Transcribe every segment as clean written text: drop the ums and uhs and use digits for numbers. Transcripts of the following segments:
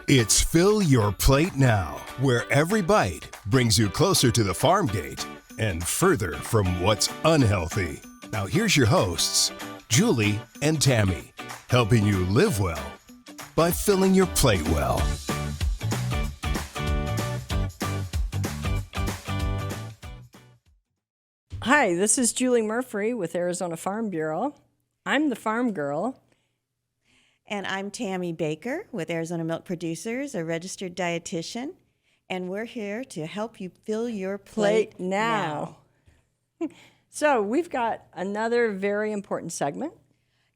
It's Fill Your Plate Now, where every bite brings you closer to the farm gate and further from what's unhealthy. Now here's your hosts, Julie and Tammy, helping you live well by filling your plate well. Hi, this is Julie Murphy with Arizona Farm Bureau. I'm the farm girl. And I'm Tammy Baker with Arizona Milk Producers, a registered dietitian. And we're here to help you fill your plate now. So we've got another very important segment.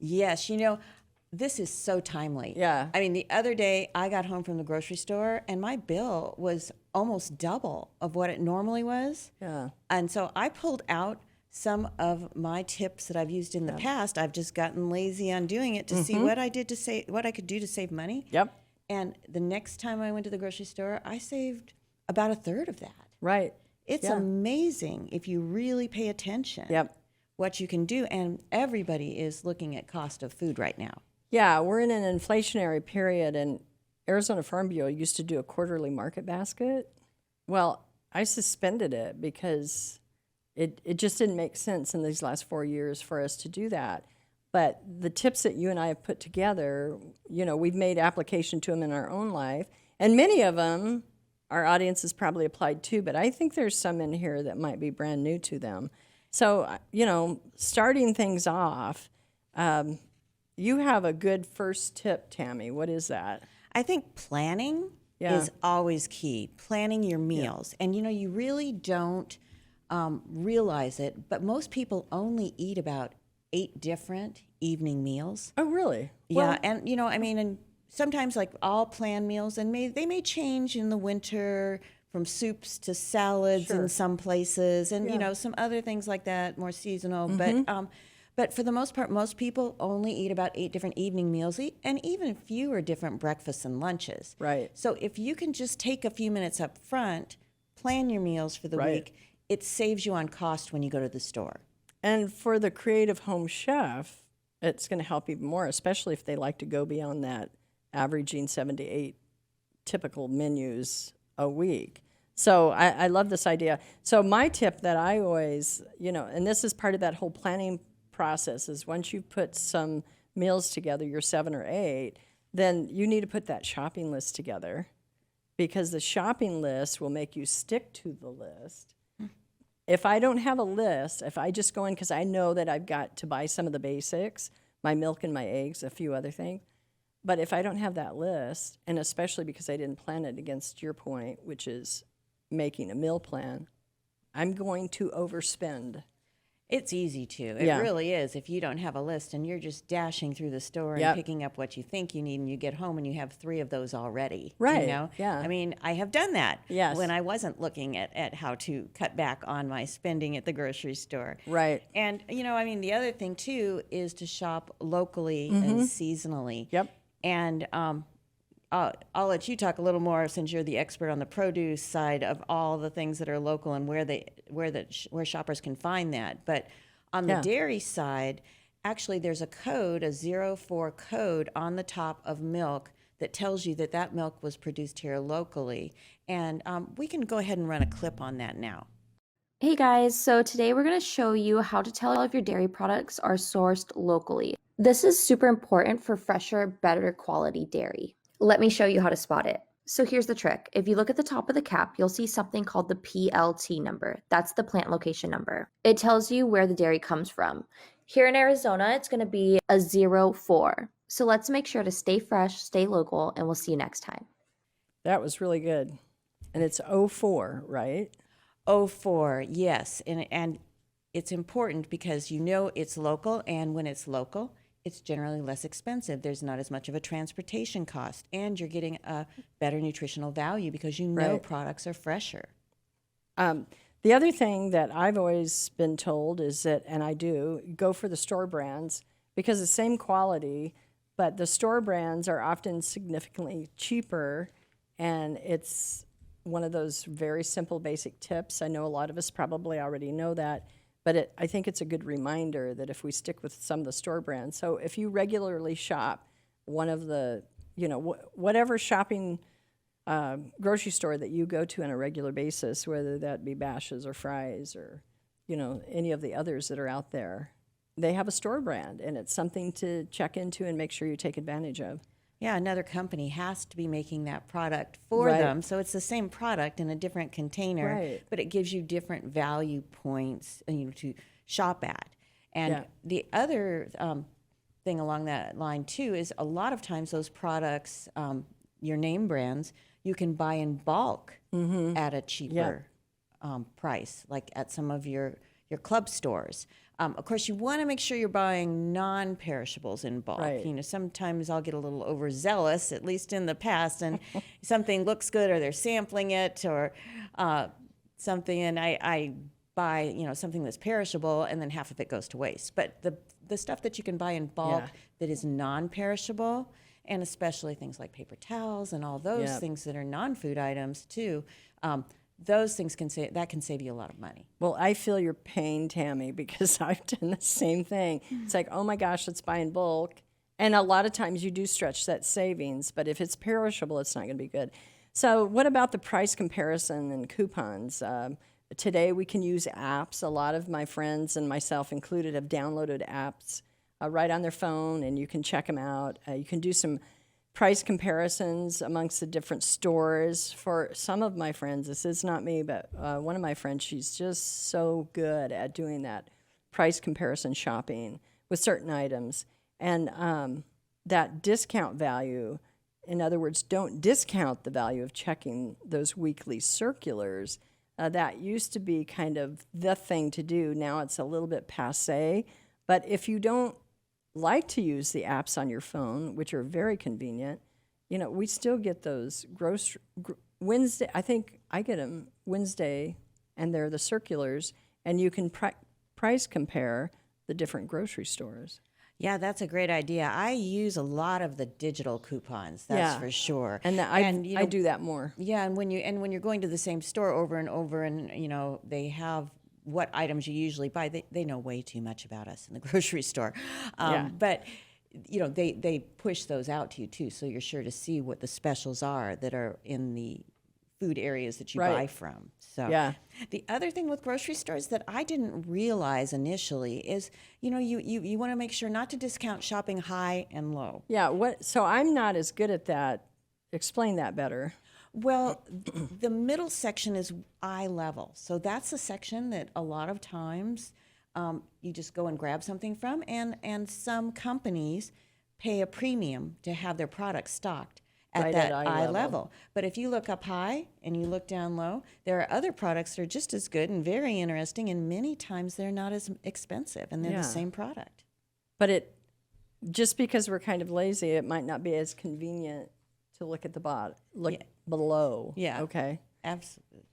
Yes, you know, this is so timely. Yeah. I mean, the other day I got home from the grocery store and my bill was almost double of what it normally was. Yeah. And so I pulled out some of my tips that I've used in the past. I've just gotten lazy on doing it to see what I did to save, what I could do to save money. Yep. And the next time I went to the grocery store, I saved about a third of that. Right. It's amazing if you really pay attention. Yep. What you can do, and everybody is looking at cost of food right now. Yeah, we're in an inflationary period, and Arizona Farm Bureau used to do a quarterly market basket. Well, I suspended it because it just didn't make sense in these last 4 years for us to do that. But the tips that you and I have put together, you know, we've made application to them in our own life, and many of them our audience has probably applied to, but I think there's some in here that might be brand new to them. So, you know, starting things off, you have a good first tip, Tammy. What is that? I think planning is always key. Planning your meals. And, you know, you really don't realize it, but most people only eat about 8 different evening meals. Oh, really? Yeah, and, you know, I mean, and sometimes like all planned meals, and they may change in the winter from soups to salads in some places, and, you know, some other things like that, more seasonal. But for the most part, most people only eat about 8 different evening meals, and even fewer different breakfasts and lunches. Right. So if you can just take a few minutes up front, plan your meals for the week, it saves you on cost when you go to the store. And for the creative home chef, it's going to help even more, especially if they like to go beyond that averaging 7 to 8 typical menus a week. So I love this idea. So my tip that I always, you know, and this is part of that whole planning process, is once you put some meals together, your 7 or 8, then you need to put that shopping list together, because the shopping list will make you stick to the list. If I don't have a list, if I just go in because I know that I've got to buy some of the basics, my milk and my eggs, a few other things, but if I don't have that list, and especially because I didn't plan it against your point, which is making a meal plan, I'm going to overspend. It's easy to. It really is. If you don't have a list and you're just dashing through the store and picking up what you think you need, and you get home and you have 3 of those already. Right. You know? Yeah. I mean, I have done that. Yes. When I wasn't looking at how to cut back on my spending at the grocery store. Right. And, you know, I mean, the other thing, too, is to shop locally and seasonally. Yep. And I'll let you talk a little more, since you're the expert on the produce side of all the things that are local and where shoppers can find that. But on the dairy side, actually there's a code, a 04 code on the top of milk that tells you that that milk was produced here locally. And we can go ahead and run a clip on that now. Hey guys, so today we're going to show you how to tell if your dairy products are sourced locally. This is super important for fresher, better quality dairy. Let me show you how to spot it. So here's the trick. If you look at the top of the cap, you'll see something called the PLT number. That's the plant location number. It tells you where the dairy comes from. Here in Arizona, it's going to be a 04. So let's make sure to stay fresh, stay local, and we'll see you next time. That was really good. And it's 04, right? 04, yes. And it's important because you know it's local, and when it's local, it's generally less expensive. There's not as much of a transportation cost, and you're getting a better nutritional value because you know products are fresher. The other thing that I've always been told is that, and I do, go for the store brands, because the same quality, but the store brands are often significantly cheaper, and it's one of those very simple basic tips. I know a lot of us probably already know that, but I think it's a good reminder that if we stick with some of the store brands. So if you regularly shop one of the whatever shopping grocery store that you go to on a regular basis, whether that be Bash's or Fry's or, any of the others that are out there, they have a store brand, and it's something to check into and make sure you take advantage of. Yeah, another company has to be making that product for Right. them. So it's the same product in a different container, Right. but it gives you different value points, to shop at. And Yeah. the other thing along that line too is a lot of times those products, your name brands, you can buy in bulk at a cheaper price, like at some of your club stores. Of course, you want to make sure you're buying non-perishables in bulk. Right. Sometimes I'll get a little overzealous, at least in the past, and something looks good or they're sampling it or something, and I buy, something that's perishable, and then half of it goes to waste. But the stuff that you can buy in bulk that is non-perishable, and especially things like paper towels and all those things that are non-food items too, those things can save you a lot of money. Well, I feel your pain, Tammy, because I've done the same thing. It's like, oh my gosh, let's buy in bulk. And a lot of times you do stretch that savings, but if it's perishable, it's not going to be good. So what about the price comparison and coupons? Today we can use apps. A lot of my friends and myself included have downloaded apps right on their phone, and you can check them out. You can do some price comparisons amongst the different stores. For some of my friends, this is not me, but one of my friends, she's just so good at doing that price comparison shopping with certain items. And that discount value, in other words, don't discount the value of checking those weekly circulars. That used to be kind of the thing to do. Now it's a little bit passé. But if you don't like to use the apps on your phone, which are very convenient, we still get those Wednesday. I think I get them Wednesday, and they're the circulars, and you can price compare the different grocery stores. Yeah, that's a great idea. I use a lot of the digital coupons, that's for sure. And I do that more. Yeah, and when you're going to the same store over and over, and they have what items you usually buy, they know way too much about us in the grocery store. But they push those out to you too, so you're sure to see what the specials are that are in the food areas that you buy from. So the other thing with grocery stores that I didn't realize initially is, you want to make sure not to discount shopping high and low. Yeah, so I'm not as good at that. Explain that better. Well, the middle section is eye level. So that's a section that a lot of times you just go and grab something from, and some companies pay a premium to have their products stocked at that eye level. But if you look up high and you look down low, there are other products that are just as good and very interesting, and many times they're not as expensive, and they're the same product. But just because we're kind of lazy, it might not be as convenient to look at the bottom, below. Yeah. Okay. Absolutely.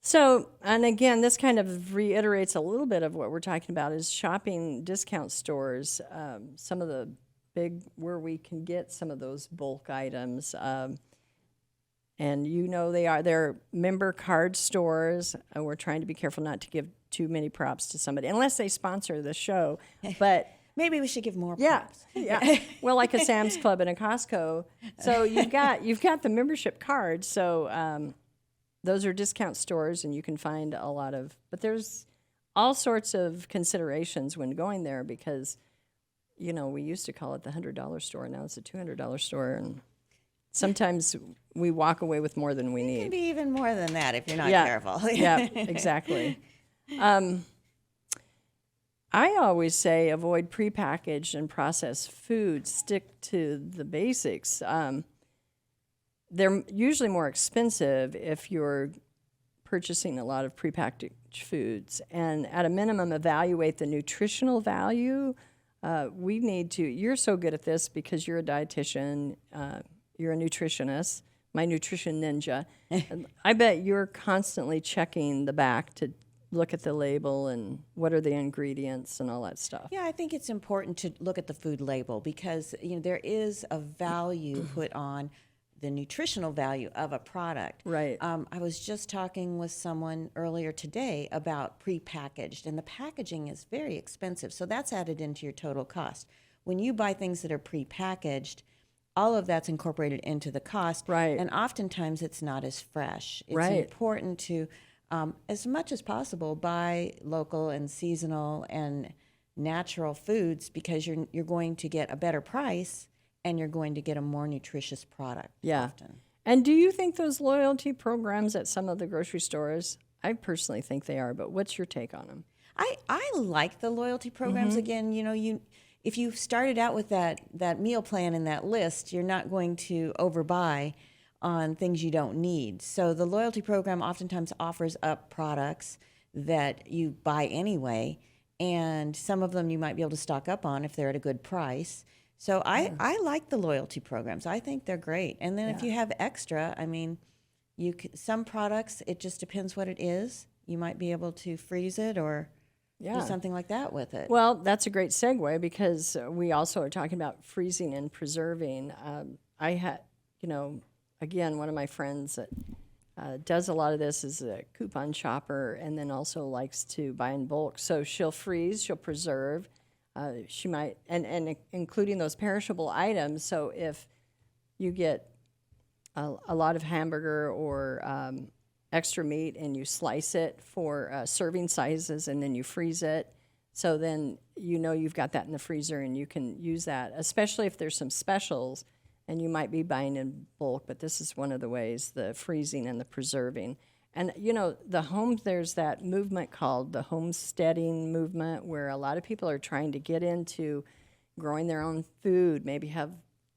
So, and again, this kind of reiterates a little bit of what we're talking about is shopping discount stores, some of the big, where we can get some of those bulk items. And they're member card stores. We're trying to be careful not to give too many props to somebody, unless they sponsor the show. But maybe we should give more props. Yeah. Well, like a Sam's Club and a Costco. So you've got the membership card. So those are discount stores, and you can find a lot of. But there's all sorts of considerations when going there, because we used to call it the $100 store. Now it's a $200 store, and sometimes we walk away with more than we need. It can be even more than that if you're not careful. Yeah, exactly. I always say avoid prepackaged and processed foods. Stick to the basics. They're usually more expensive if you're purchasing a lot of prepackaged foods. And at a minimum, evaluate the nutritional value. We need to, you're so good at this because you're a dietitian, you're a nutritionist, my nutrition ninja. I bet you're constantly checking the back to look at the label and what are the ingredients and all that stuff. Yeah, I think it's important to look at the food label because there is a value put on the nutritional value of a product. Right. I was just talking with someone earlier today about prepackaged, and the packaging is very expensive, so that's added into your total cost. When you buy things that are prepackaged, all of that's incorporated into the cost. Right. And oftentimes it's not as fresh. It's Right. important to, as much as possible, buy local and seasonal and natural foods, because you're going to get a better price and you're going to get a more nutritious product. Yeah. Often. And do you think those loyalty programs at some of the grocery stores, I personally think they are, but what's your take on them? I like the loyalty programs. Again, if you started out with that meal plan and that list, you're not going to overbuy on things you don't need. So the loyalty program oftentimes offers up products that you buy anyway, and some of them you might be able to stock up on if they're at a good price. So I like the loyalty programs. I think they're great. And then if you have extra, I mean, some products, it just depends what it is. You might be able to freeze it or do something like that with it. Well, that's a great segue, because we also are talking about freezing and preserving. I had, again, one of my friends that does a lot of this is a coupon shopper, and then also likes to buy in bulk. So she'll freeze, she'll preserve. She might, and including those perishable items. So if you get a lot of hamburger or extra meat and you slice it for serving sizes and then you freeze it, so then you've got that in the freezer and you can use that, especially if there's some specials and you might be buying in bulk. But this is one of the ways, the freezing and the preserving. And, there's that movement called the homesteading movement, where a lot of people are trying to get into growing their own food, maybe have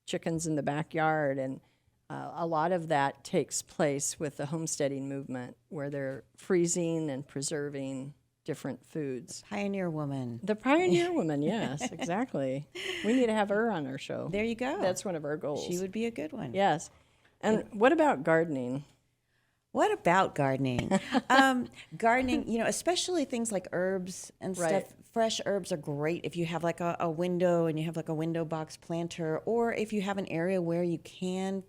chickens in the backyard. And a lot of that takes place with the homesteading movement, where they're freezing and preserving different foods. Pioneer woman. The pioneer woman, yes, exactly. We need to have her on our show. There you go. That's one of our goals. She would be a good one. Yes. And what about gardening? What about gardening? Gardening, especially things like herbs and stuff. Right. Fresh herbs are great if you have like a window and you have like a window box planter, or if you have an area where you can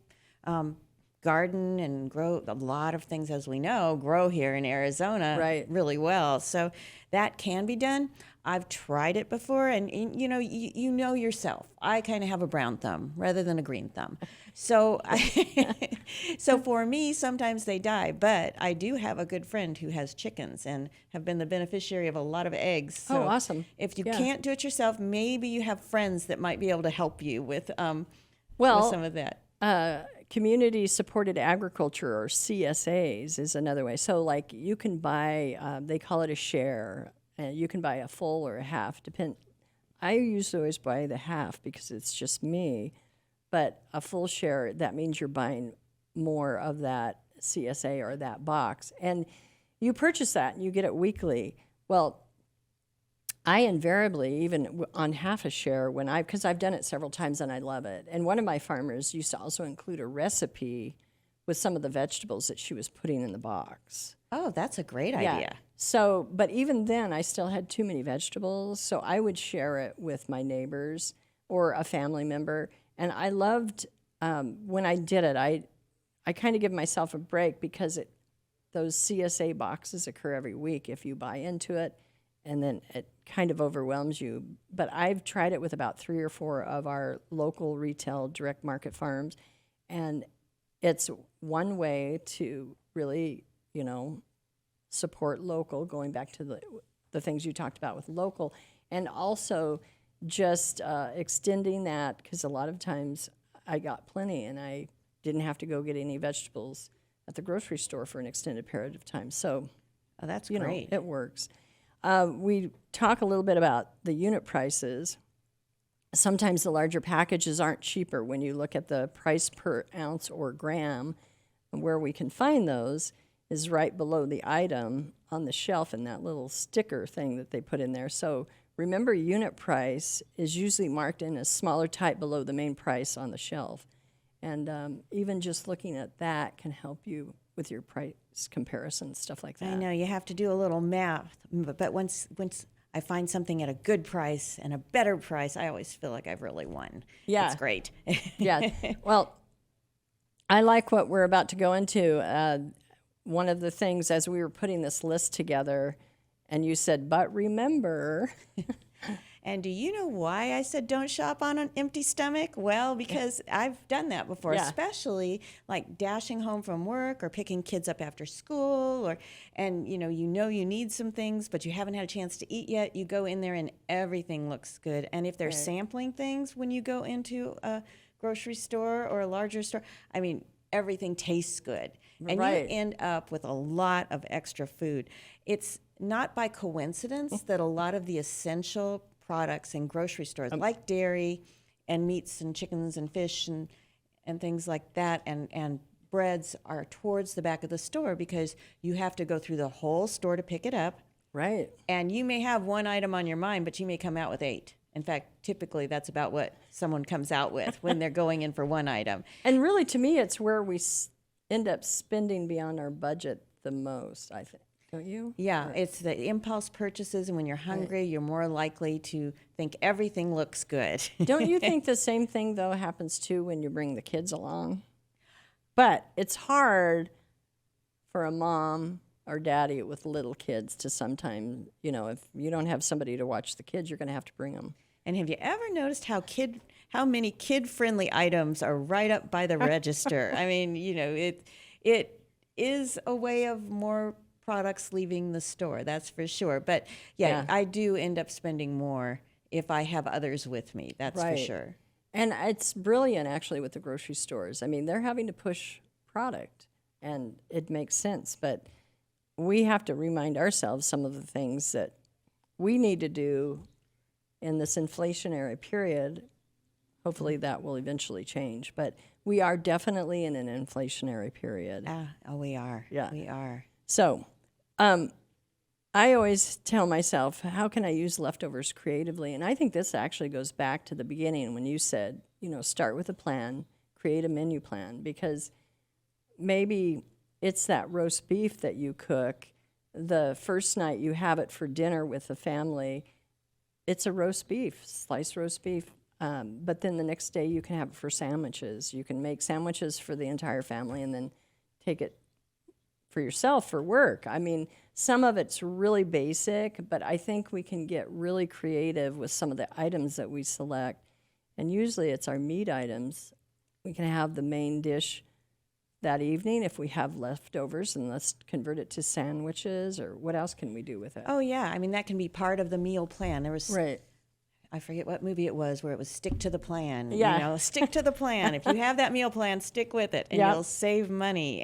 garden and grow. A lot of things, as we know, grow here in Arizona really well. So that can be done. I've tried it before, and you know yourself. I kind of have a brown thumb rather than a green thumb. So so for me, sometimes they die, but I do have a good friend who has chickens and have been the beneficiary of a lot of eggs. So awesome. If you can't do it yourself, maybe you have friends that might be able to help you with some of that. Community-supported agriculture, or CSAs, is another way. So, like, you can buy, they call it a share. You can buy a full or a half. I usually always buy the half because it's just me. But a full share, that means you're buying more of that CSA or that box. And you purchase that and you get it weekly. Well, I invariably, even on half a share, because I've done it several times and I love it. And one of my farmers used to also include a recipe with some of the vegetables that she was putting in the box. Oh, that's a great idea. So, but even then, I still had too many vegetables, so I would share it with my neighbors or a family member. And I loved, when I did it, I kind of give myself a break, because those CSA boxes occur every week if you buy into it, and then it kind of overwhelms you. But I've tried it with about 3 or 4 of our local retail direct market farms, and it's one way to really, support local, going back to the things you talked about with local, and also just extending that, because a lot of times I got plenty and I didn't have to go get any vegetables at the grocery store for an extended period of time. So that's great. It works. We talk a little bit about the unit prices. Sometimes the larger packages aren't cheaper when you look at the price per ounce or gram. And where we can find those is right below the item on the shelf in that little sticker thing that they put in there. So remember, unit price is usually marked in a smaller type below the main price on the shelf. And even just looking at that can help you with your price comparison, stuff like that. I know, you have to do a little math, but once I find something at a good price and a better price, I always feel like I've really won. Yeah. It's great. Yeah. Well, I like what we're about to go into. One of the things, as we were putting this list together, and you said, but remember. And do you know why I said don't shop on an empty stomach? Well, because I've done that before, especially like dashing home from work or picking kids up after school, and you know you need some things, but you haven't had a chance to eat yet. You go in there and everything looks good. And if they're sampling things when you go into a grocery store or a larger store, I mean, everything tastes good. And you end up with a lot of extra food. It's not by coincidence that a lot of the essential products in grocery stores, like dairy and meats and chickens and fish and things like that, and breads are towards the back of the store because you have to go through the whole store to pick it up. Right. And you may have one item on your mind, but you may come out with 8. In fact, typically that's about what someone comes out with when they're going in for one item. And really, to me, it's where we end up spending beyond our budget the most, I think. Don't you? Yeah, it's the impulse purchases, and when you're hungry, you're more likely to think everything looks good. Don't you think the same thing, though, happens too when you bring the kids along? But it's hard for a mom or daddy with little kids to sometimes, you know, if you don't have somebody to watch the kids, you're going to have to bring them. And have you ever noticed how many kid-friendly items are right up by the register? I mean, you know, it is a way of more products leaving the store, that's for sure. But yeah, I do end up spending more if I have others with me, that's for sure. And it's brilliant, actually, with the grocery stores. I mean, they're having to push product, and it makes sense. But we have to remind ourselves some of the things that we need to do in this inflationary period. Hopefully that will eventually change. But we are definitely in an inflationary period. We are. Yeah. We are. So I always tell myself, how can I use leftovers creatively? And I think this actually goes back to the beginning when you said, you know, start with a plan, create a menu plan, because maybe it's that roast beef that you cook. The first night you have it for dinner with the family, it's a roast beef, sliced roast beef. But then the next day you can have it for sandwiches. You can make sandwiches for the entire family and then take it for yourself for work. I mean, some of it's really basic, but I think we can get really creative with some of the items that we select. And usually it's our meat items. We can have the main dish that evening if we have leftovers, and let's convert it to sandwiches, or what else can we do with it? Oh, yeah. I mean, that can be part of the meal plan. There was, I forget what movie it was, where it was stick to the plan. Yeah. You know, stick to the plan. If you have that meal plan, stick with it, and you'll save money.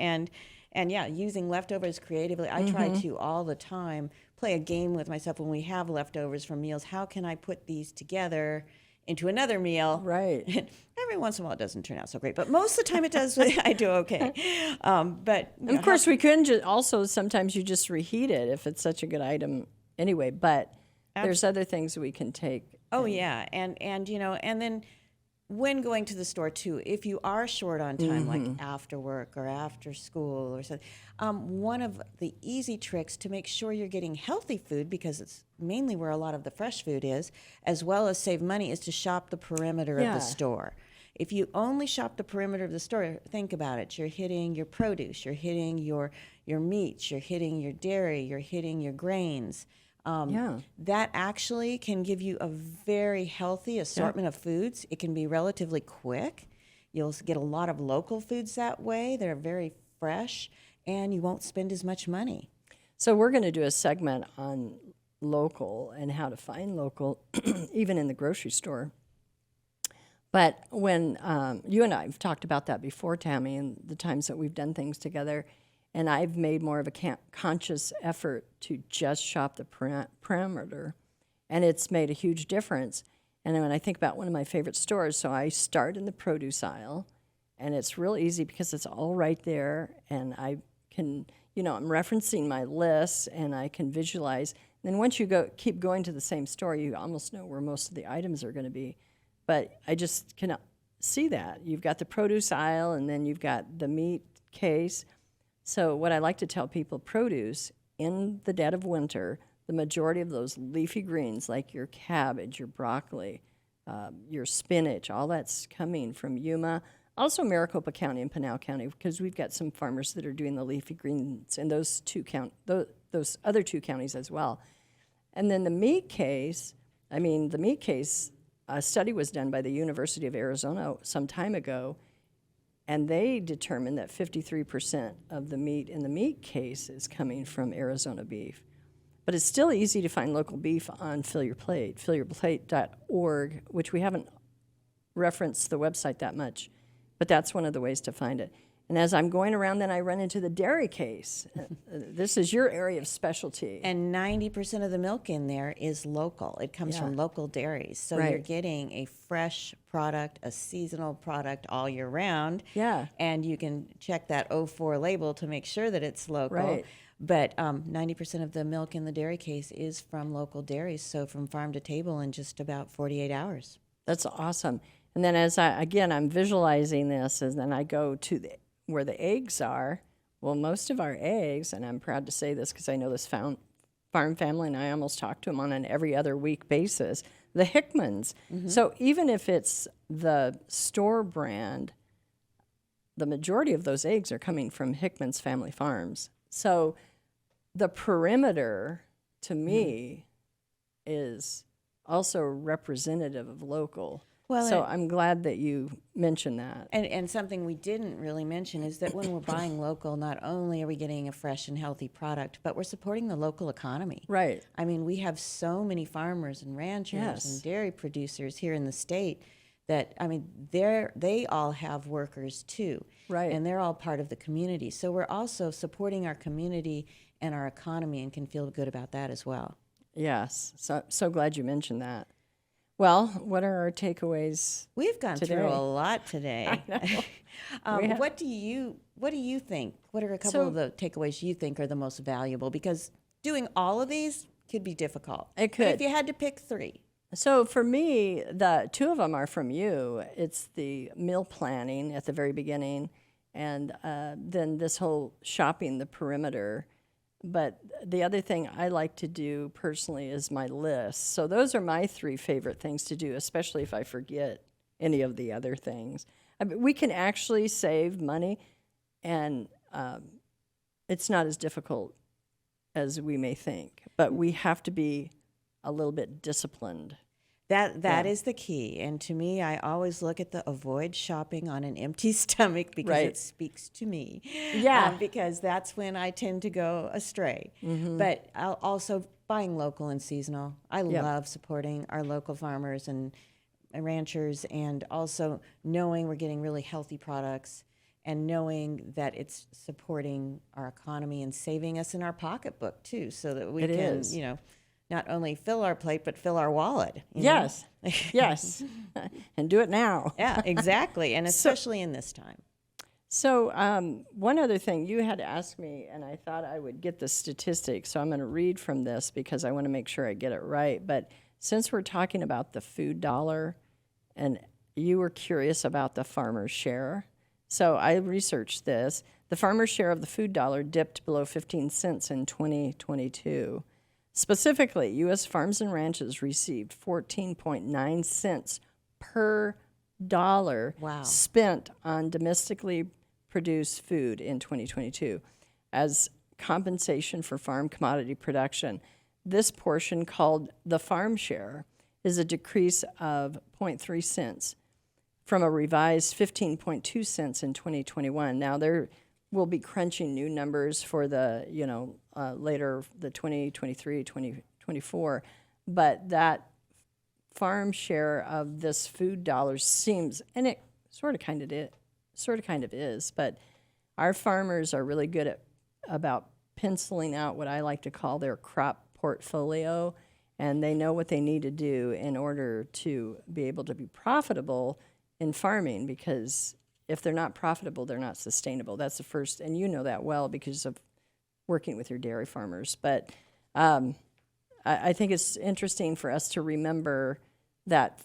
And yeah, using leftovers creatively. I try to all the time play a game with myself when we have leftovers from meals. How can I put these together into another meal? Right. Every once in a while it doesn't turn out so great, but most of the time it does. I do okay. But of course, we can also sometimes you just reheat it if it's such a good item anyway. But there's other things we can take. Oh yeah, and you know, and then when going to the store too, if you are short on time, like after work or after school or something, one of the easy tricks to make sure you're getting healthy food, because it's mainly where a lot of the fresh food is, as well as save money, is to shop the perimeter of the store. If you only shop the perimeter of the store, think about it. You're hitting your produce, you're hitting your meats, you're hitting your dairy, you're hitting your grains. That actually can give you a very healthy assortment of foods. It can be relatively quick. You'll get a lot of local foods that way. They're very fresh, and you won't spend as much money. So we're going to do a segment on local and how to find local, even in the grocery store. But when you and I have talked about that before, Tammy, and the times that we've done things together, and I've made more of a conscious effort to just shop the perimeter, and it's made a huge difference. And when I think about one of my favorite stores, so I start in the produce aisle, and it's real easy because it's all right there, and I can, you know, I'm referencing my lists, and I can visualize. And then once you keep going to the same store, you almost know where most of the items are going to be. But I just cannot see that. You've got the produce aisle, and then you've got the meat case. So what I like to tell people, produce, in the dead of winter, the majority of those leafy greens, like your cabbage, your broccoli, your spinach, all that's coming from Yuma. Also Maricopa County and Pinal County, because we've got some farmers that are doing the leafy greens in those other two counties as well. And then the meat case, I mean, the meat case, a study was done by the University of Arizona some time ago, and they determined that 53% of the meat in the meat case is coming from Arizona beef. But it's still easy to find local beef on Fill Your Plate, fillyourplate.org, which we haven't referenced the website that much, but that's one of the ways to find it. And as I'm going around, then I run into the dairy case. This is your area of specialty. And 90% of the milk in there is local. It comes from local dairies. So you're getting a fresh product, a seasonal product all year round. Yeah. And you can check that 04 label to make sure that it's local. Right. But 90% of the milk in the dairy case is from local dairies, so from farm to table in just about 48 hours. That's awesome. And then I'm visualizing this, and then I go to where the eggs are. Well, most of our eggs, and I'm proud to say this because I know this farm family, and I almost talk to them on an every other week basis, the Hickmans. Mm-hmm. So even if it's the store brand, the majority of those eggs are coming from Hickman's Family Farms. So the perimeter, to me, is also representative of local. Well, so I'm glad that you mentioned that. And something we didn't really mention is that when we're buying local, not only are we getting a fresh and healthy product, but we're supporting the local economy. Right. I mean, we have so many farmers and ranchers and dairy producers here in the state that, I mean, they all have workers too. Right. And they're all part of the community. So we're also supporting our community and our economy and can feel good about that as well. Yes. So glad you mentioned that. Well, what are our takeaways? We've gone today? through a lot today. I know. What do you think? What are a couple of the takeaways you think are the most valuable? Because doing all of these could be difficult. It could. But if you had to pick three. So for me, the two of them are from you. It's the meal planning at the very beginning, and then this whole shopping the perimeter. But the other thing I like to do personally is my list. So those are my three favorite things to do, especially if I forget any of the other things. I mean, we can actually save money, and it's not as difficult as we may think. But we have to be a little bit disciplined. That is the key. And to me, I always look at the avoid shopping on an empty stomach because it speaks to me. Yeah. Because that's when I tend to go astray. Mm-hmm. But I'll also buying local and seasonal. I love supporting our local farmers and ranchers, and also knowing we're getting really healthy products and knowing that it's supporting our economy and saving us in our pocketbook too, so that we can, not only fill our plate, but fill our wallet. Yes, yes, and do it now. Yeah, exactly, and especially in this time. So one other thing, you had asked me, and I thought I would get the statistics, so I'm going to read from this because I want to make sure I get it right. But since we're talking about the food dollar, and you were curious about the farmer's share, so I researched this. The farmer's share of the food dollar dipped below 15 cents in 2022. Specifically, U.S. farms and ranches received 14.9 cents per dollar spent on domestically produced food in 2022 as compensation for farm commodity production. This portion, called the farm share, is a decrease of 0.3 cents from a revised 15.2 cents in 2021. Now, we'll be crunching new numbers for the, later, the 2023, 2024, but that farm share of this food dollar seems, and it sort of kind of is, but our farmers are really good about penciling out what I like to call their crop portfolio, and they know what they need to do in order to be able to be profitable in farming, because if they're not profitable, they're not sustainable. That's the first, and you know that well because of working with your dairy farmers. But I think it's interesting for us to remember that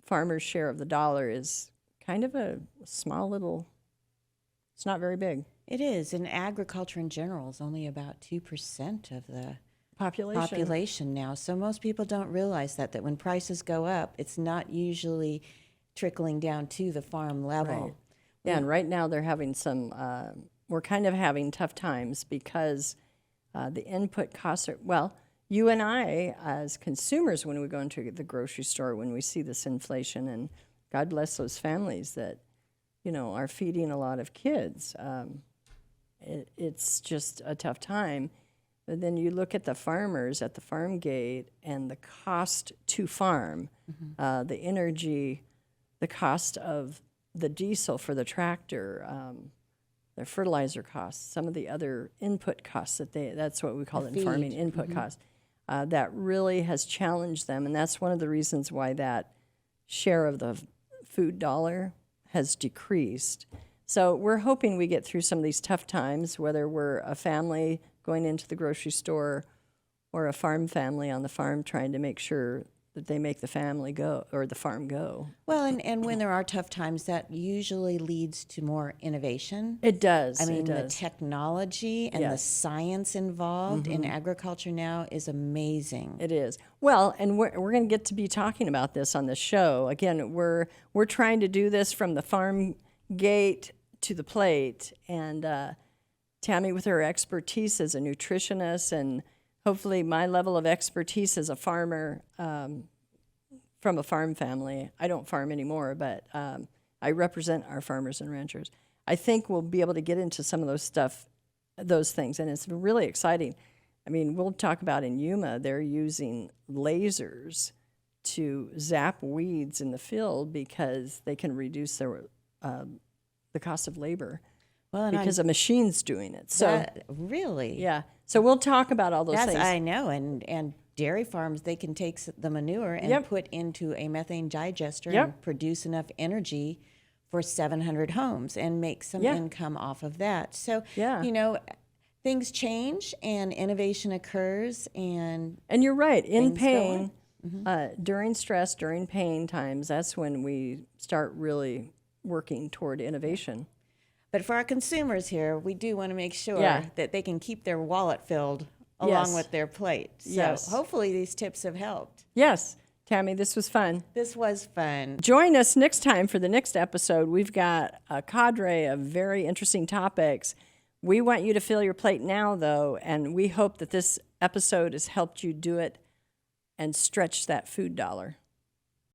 farmer's share of the dollar is kind of a small little, it's not very big. It is, and agriculture in general is only about 2% of the population now. So most people don't realize that when prices go up, it's not usually trickling down to the farm level. Right. Yeah, and right now they're having we're kind of having tough times because the input costs are, you and I, as consumers, when we go into the grocery store, when we see this inflation, and God bless those families that, are feeding a lot of kids, it's just a tough time. But then you look at the farmers at the farm gate and the cost to farm, the energy, the cost of the diesel for the tractor, their fertilizer costs, some of the other input costs that's what we call it in farming, input costs. That really has challenged them, and that's one of the reasons why that share of the food dollar has decreased. So we're hoping we get through some of these tough times, whether we're a family going into the grocery store or a farm family on the farm trying to make sure that they make the family go or the farm go. Well, and when there are tough times, that usually leads to more innovation. It does. I mean, it the does. technology and the science involved in agriculture now is amazing. It is. Well, and we're going to get to be talking about this on the show. Again, we're trying to do this from the farm gate to the plate, and Tammy, with her expertise as a nutritionist and hopefully my level of expertise as a farmer from a farm family. I don't farm anymore, but I represent our farmers and ranchers. I think we'll be able to get into some of those things, and it's really exciting. I mean, we'll talk about in Yuma, they're using lasers to zap weeds in the field because they can reduce the cost of labor. Well, because a machine's doing it. So really? Yeah. So we'll talk about all those things. I know. And dairy farms, they can take the manure and put into a methane digester and produce enough energy for 700 homes and make some income off of that. So, things change and innovation occurs. And you're right. In pain, during stress, during pain times, that's when we start really working toward innovation. But for our consumers here, we do want to make sure that they can keep their wallet filled along with their plate. So hopefully these tips have helped. Yes. Tammy, this was fun. This was fun. Join us next time for the next episode. We've got a cadre of very interesting topics. We want you to fill your plate now, though, and we hope that this episode has helped you do it and stretch that food dollar.